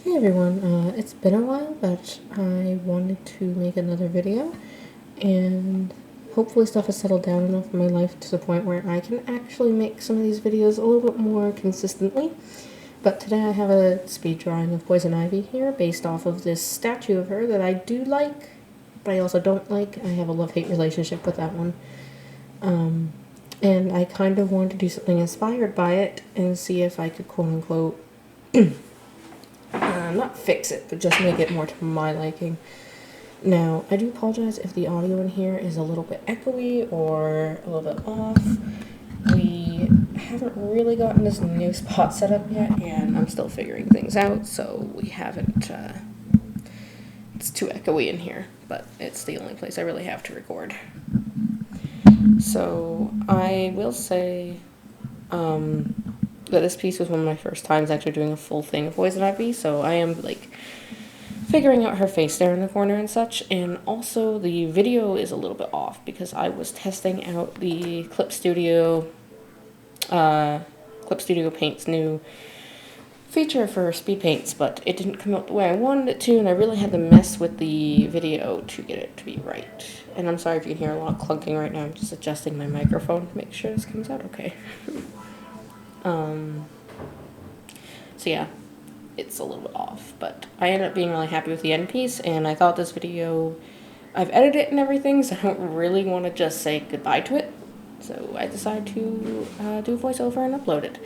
Hey everyone, it's been a while, but I wanted to make another video, and hopefully stuff has settled down enough in my life to the point where I can actually make some of these videos a little bit more consistently. But today I have a speed drawing of Poison Ivy here, based off of this statue of her that I do like, but I also don't like. I have a love-hate relationship with that one. And I kind of wanted to do something inspired by it and see if I could quote-unquote not fix it, but just make it more to my liking. Now, I do apologize if the audio in here is a little bit echoey or a little bit off. We haven't really gotten this new spot set up yet, and I'm still figuring things out, so we haven't, it's too echoey in here, but it's the only place I really have to record. So, I will say, that this piece was one of my first times actually doing a full thing of Poison Ivy, so I am, like, figuring out her face there in the corner and such, and also the video is a little bit off because I was testing out the Clip Studio Paint's new feature for speed paints, but it didn't come out the way I wanted it to, and I really had to mess with the video to get it to be right. And I'm sorry if you can hear a lot of clunking right now. I'm just adjusting my microphone to make sure this comes out okay. So yeah, it's a little bit off, but I ended up being really happy with the end piece, and I thought this video, I've edited it and everything, so I don't really want to just say goodbye to it, so I decided to do a voiceover and upload it.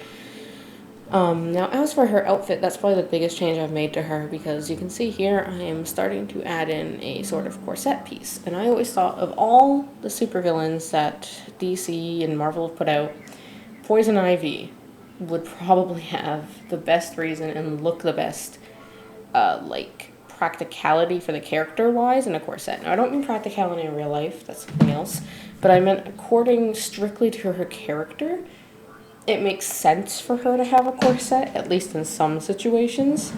Now, as for her outfit, that's probably the biggest change I've made to her, because you can see here I am starting to add in a sort of corset piece, and I always thought of all the supervillains that DC and Marvel have put out, Poison Ivy would probably have the best reason and look the best, like, practicality for the character-wise in a corset. Now, I don't mean practicality in real life, that's something else, but I meant according strictly to her character, it makes sense for her to have a corset, at least in some situations.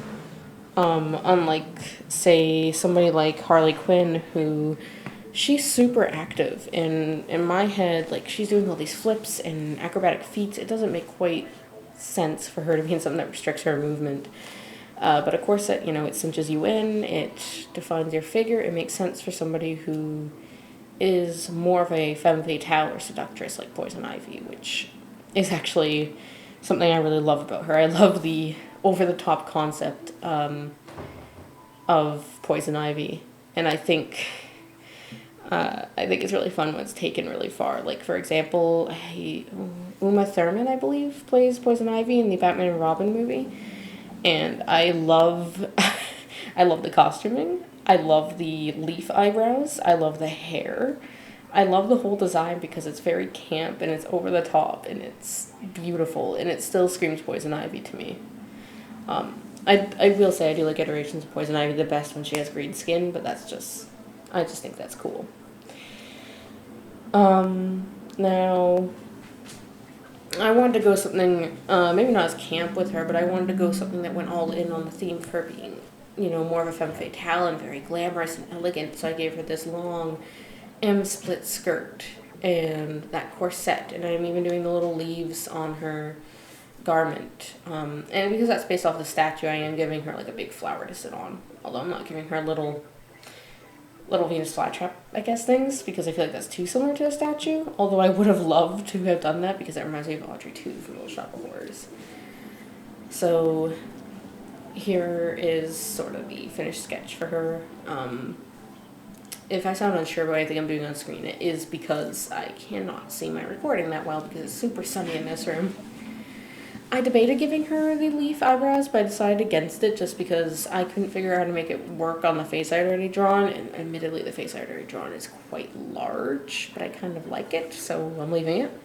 Unlike, say, somebody like Harley Quinn, who she's super active, and in my head, like, she's doing all these flips and acrobatic feats. It doesn't make quite sense for her to be in something that restricts her movement. But a corset, you know, it cinches you in, it defines your figure, it makes sense for somebody who is more of a femme fatale or seductress like Poison Ivy, which is actually something I really love about her. I love the over-the-top concept of Poison Ivy, and I think it's really fun when it's taken really far. Like, for example, Uma Thurman, I believe, plays Poison Ivy in the Batman and Robin movie. And I love, I love the costuming. I love the leaf eyebrows. I love the hair. I love the whole design because it's very camp and it's over the top and it's beautiful and it still screams Poison Ivy to me. I will say I do like iterations of Poison Ivy the best when she has green skin, but I just think that's cool. Now, I wanted to go something, maybe not as camp with her, but I wanted to go something that went all in on the theme of her being, you know, more of a femme fatale and very glamorous and elegant, so I gave her this long M-split skirt and that corset, and I'm even doing the little leaves on her garment. And because that's based off the statue, I am giving her like a big flower to sit on, although I'm not giving her little Venus flytrap, I guess, things, because I feel like that's too similar to a statue, although I would have loved to have done that because that reminds me of Audrey 2 from Little Shop of Horrors. So here is sort of the finished sketch for her. If I sound unsure about anything I'm doing on screen, it is because I cannot see my recording that well because it's super sunny in this room. I debated giving her the leaf eyebrows, but I decided against it just because I couldn't figure out how to make it work on the face I'd already drawn, and admittedly the face I'd already drawn is quite large, but I kind of like it, so I'm leaving it.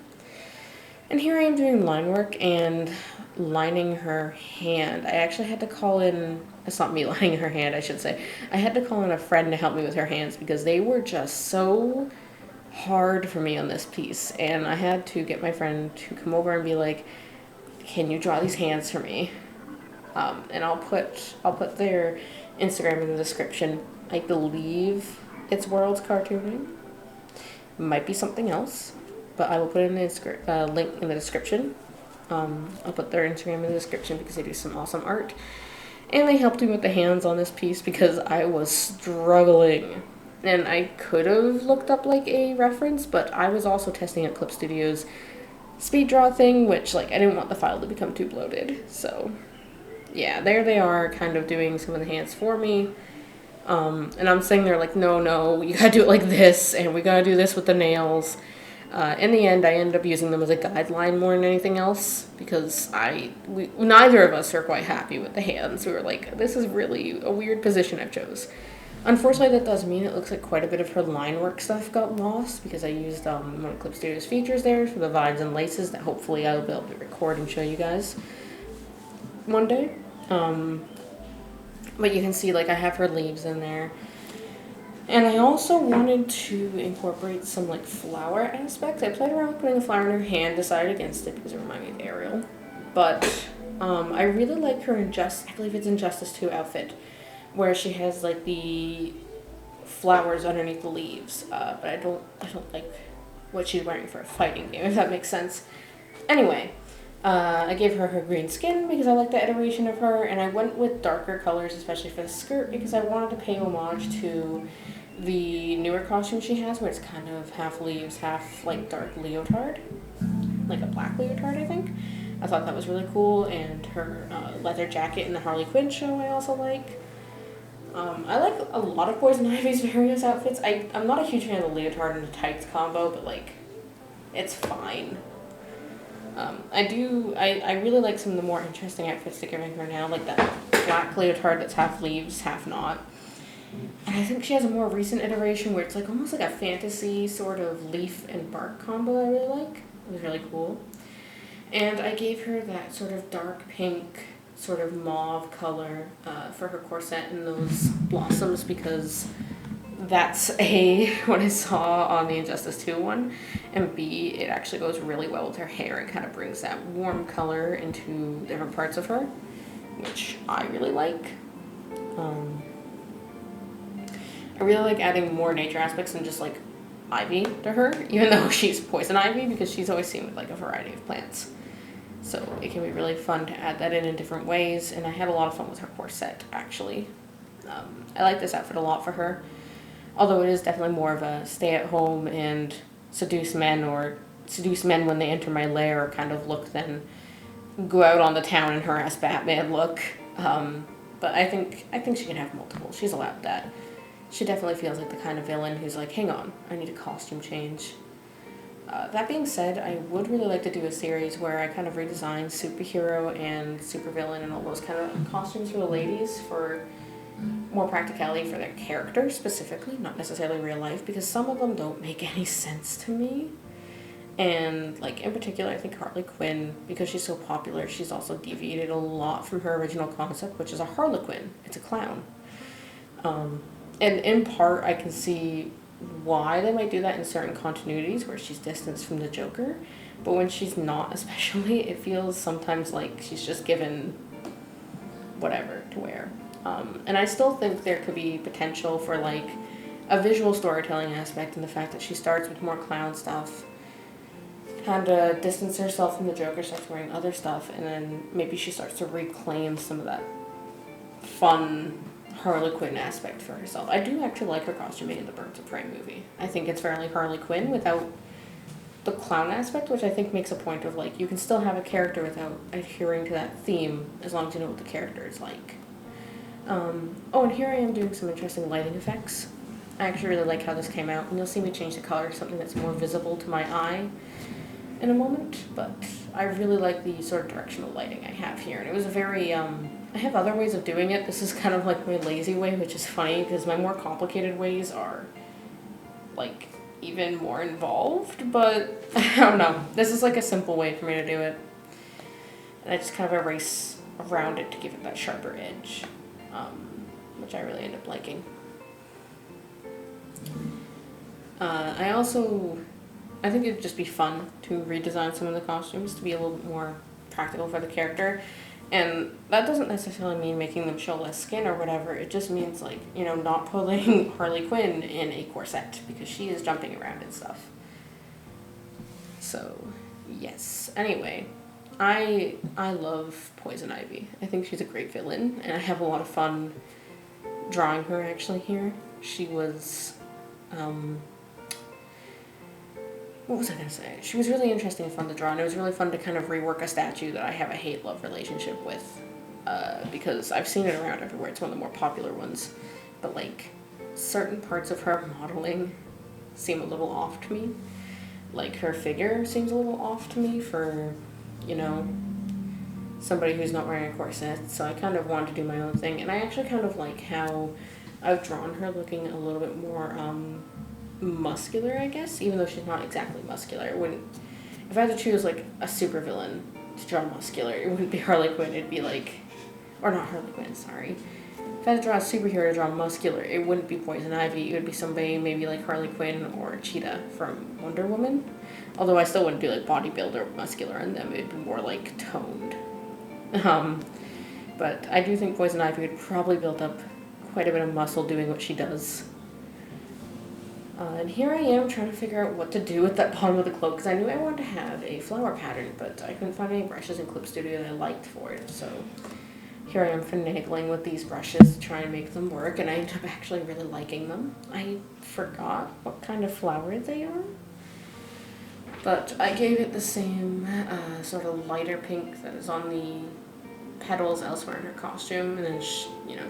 And here I am doing line work and lining her hand. I actually had to call in, it's not me lining her hand, I should say. I had to call in a friend to help me with her hands because they were just so hard for me on this piece, and I had to get my friend to come over and be like, can you draw these hands for me? And I'll put their Instagram in the description. I believe it's World's Cartooning. Might be something else, but I will put in the link in the description. I'll put their Instagram in the description because they do some awesome art. And they helped me with the hands on this piece because I was struggling. And I could have looked up like a reference, but I was also testing out Clip Studio's Speeddraw thing, which like I didn't want the file to become too bloated. So yeah, there they are kind of doing some of the hands for me. And I'm saying they're like, no, you gotta do it like this, and we gotta do this with the nails. In the end, I ended up using them as a guideline more than anything else because neither of us are quite happy with the hands. We were like, this is really a weird position I've chose. Unfortunately, that does mean it looks like quite a bit of her line work stuff got lost because I used one of Clip Studio's features there for the vibes and laces that hopefully I'll be able to record and show you guys one day. But you can see like I have her leaves in there. And I also wanted to incorporate some like flower aspects. I played around with putting a flower in her hand, decided against it because it reminded me of Ariel. But I really like her I believe it's Injustice 2 outfit, where she has like the flowers underneath the leaves. But I don't like what she's wearing for a fighting game, if that makes sense. Anyway, I gave her green skin because I like the iteration of her, and I went with darker colors, especially for the skirt, because I wanted to pay homage to the newer costume she has, where it's kind of half leaves, half like dark leotard, like a black leotard, I think. I thought that was really cool, and her leather jacket in the Harley Quinn show I also like. I like a lot of Poison Ivy's various outfits. I'm not a huge fan of the leotard and the tights combo, but like, it's fine. I really like some of the more interesting outfits they're giving her now, like that black leotard that's half leaves, half not. And I think she has a more recent iteration where it's like almost like a fantasy sort of leaf and bark combo I really like. It was really cool. And I gave her that sort of dark pink, sort of mauve color for her corset and those blossoms because that's what I saw on the Injustice 2 one, and B, it actually goes really well with her hair and kind of brings that warm color into different parts of her, which I really like. I really like adding more nature aspects than just like ivy to her, even though she's poison ivy, because she's always seen with like a variety of plants. So it can be really fun to add that in different ways, and I had a lot of fun with her corset, actually. I like this outfit a lot for her. Although it is definitely more of a stay at home and seduce men when they enter my lair kind of look than go out on the town and harass Batman look. But I think she can have multiple. She's allowed that. She definitely feels like the kind of villain who's like, hang on, I need a costume change. That being said, I would really like to do a series where I kind of redesign superhero and supervillain and all those kind of costumes for the ladies for more practicality for their character specifically, not necessarily real life, because some of them don't make any sense to me. And like in particular, I think Harley Quinn, because she's so popular, she's also deviated a lot from her original concept, which is a Harlequin. It's a clown. And in part, I can see why they might do that in certain continuities where she's distanced from the Joker, but when she's not, especially, it feels sometimes like she's just given whatever to wear. And I still think there could be potential for like a visual storytelling aspect in the fact that she starts with more clown stuff, kind of distance herself from the Joker, starts wearing other stuff, and then maybe she starts to reclaim some of that fun Harley Quinn aspect for herself. I do actually like her costuming in the Birds of Prey movie. I think it's fairly Harley Quinn without the clown aspect, which I think makes a point of like you can still have a character without adhering to that theme as long as you know what the character is like. Oh, and here I am doing some interesting lighting effects. I actually really like how this came out, and you'll see me change the color to something that's more visible to my eye in a moment, but I really like the sort of directional lighting I have here, and it was a very, I have other ways of doing it. This is kind of like my lazy way, which is funny, because my more complicated ways are, like, even more involved, but I don't know. This is like a simple way for me to do it, and I just kind of erase around it to give it that sharper edge, which I really end up liking. I think it'd just be fun to redesign some of the costumes to be a little bit more practical for the character. And that doesn't necessarily mean making them show less skin or whatever. It just means, like, you know, not putting Harley Quinn in a corset because she is jumping around and stuff. So, yes. Anyway, I love Poison Ivy. I think she's a great villain, and I have a lot of fun drawing her actually here. She was, what was I gonna say? She was really interesting and fun to draw, and it was really fun to kind of rework a statue that I have a hate-love relationship with, because I've seen it around everywhere. It's one of the more popular ones, but like certain parts of her modeling seem a little off to me. Like her figure seems a little off to me for, you know, somebody who's not wearing a corset. So I kind of wanted to do my own thing, and I actually kind of like how I've drawn her looking a little bit more muscular, I guess, even though she's not exactly muscular. It wouldn't, if I had to choose like a supervillain to draw muscular, it wouldn't be Harley Quinn. It'd be like, or not Harley Quinn, sorry. If I had to draw a superhero to draw muscular, it wouldn't be Poison Ivy. It would be somebody maybe like Harley Quinn or Cheetah from Wonder Woman. Although I still wouldn't do like bodybuilder muscular in them. It'd be more like toned. But I do think Poison Ivy would probably build up quite a bit of muscle doing what she does. And here I am trying to figure out what to do with that bottom of the cloak, because I knew I wanted to have a flower pattern, but I couldn't find any brushes in Clip Studio that I liked for it. So here I am finagling with these brushes to try and make them work, and I ended up actually really liking them. I forgot what kind of flower they are, but I gave it the same sort of lighter pink that is on the petals elsewhere in her costume, and then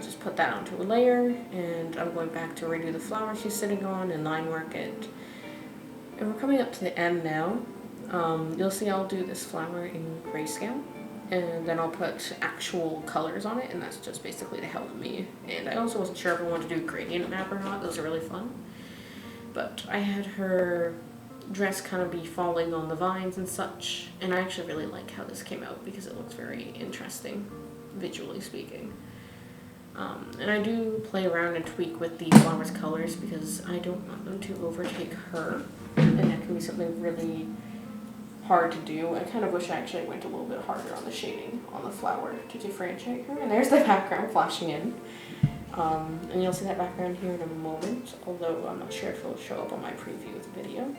just put that onto a layer, and I'm going back to redo the flower she's sitting on and line work it. And we're coming up to the end now. You'll see I'll do this flower in grayscale, and then I'll put actual colors on it, and that's just basically to help me. And I also wasn't sure if I wanted to do a gradient map or not. Those are really fun. But I had her dress kind of be falling on the vines and such, and I actually really like how this came out because it looks very interesting, visually speaking. And I do play around and tweak with the flower's colors because I don't want them to overtake her, and that can be something really hard to do. I kind of wish I actually went a little bit harder on the shading on the flower to differentiate her. And there's the background flashing in. And you'll see that background here in a moment, although I'm not sure if it'll show up on my preview of the video.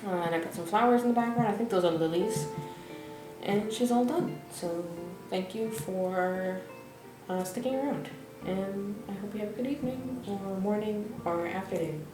And I put some flowers in the background. I think those are lilies. And she's all done. So thank you for sticking around. And I hope you have a good evening, or morning, or afternoon.